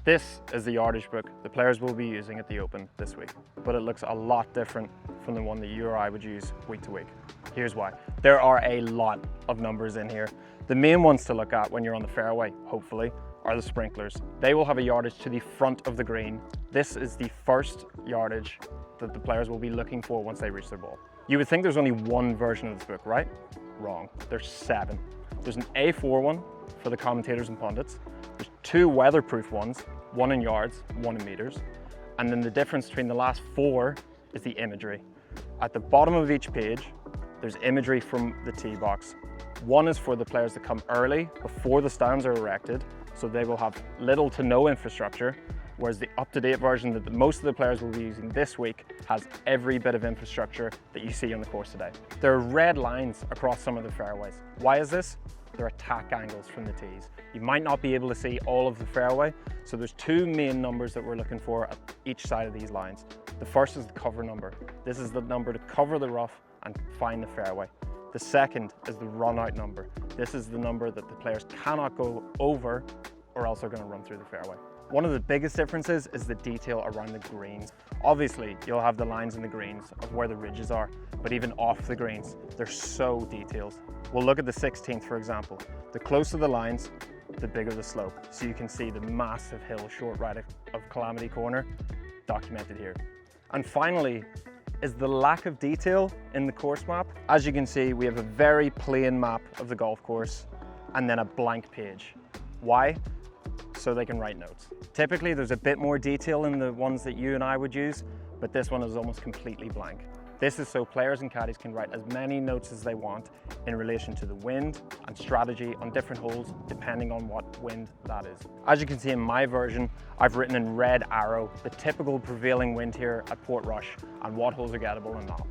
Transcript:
This is the yardage book the players will be using at the Open this week, but it looks a lot different from the one that you or I would use week to week. Here's why. There are a lot of numbers in here. The main ones to look at when you're on the fairway, hopefully, are the sprinklers. They will have a yardage to the front of the green. This is the first yardage that the players will be looking for once they reach their ball. You would think there's only one version of this book, right? Wrong. There's 7. There's an A4 one for the commentators and pundits. There's 2 weatherproof ones, 1 in yards, 1 in meters. And then the difference between the last 4 is the imagery. At the bottom of each page, there's imagery from the tee box. One is for the players that come early, before the stands are erected, so they will have little to no infrastructure, whereas the up-to-date version that most of the players will be using this week has every bit of infrastructure that you see on the course today. There are red lines across some of the fairways. Why is this? They're attack angles from the tees. You might not be able to see all of the fairway, so there's 2 main numbers that we're looking for at each side of these lines. The first is the cover number. This is the number to cover the rough and find the fairway. The second is the run out number. This is the number that the players cannot go over or else they're going to run through the fairway. One of the biggest differences is the detail around the greens. Obviously, you'll have the lines in the greens of where the ridges are, but even off the greens, they're so detailed. We'll look at the 16th, for example. The closer the lines, the bigger the slope. So you can see the massive hill short right of Calamity Corner documented here. And finally, is the lack of detail in the course map. As you can see, we have a very plain map of the golf course and then a blank page. Why? So they can write notes. Typically, there's a bit more detail in the ones that you and I would use, but this one is almost completely blank. This is so players and caddies can write as many notes as they want in relation to the wind and strategy on different holes, depending on what wind that is. As you can see in my version, I've written in red arrow the typical prevailing wind here at Portrush and what holes are gettable and not.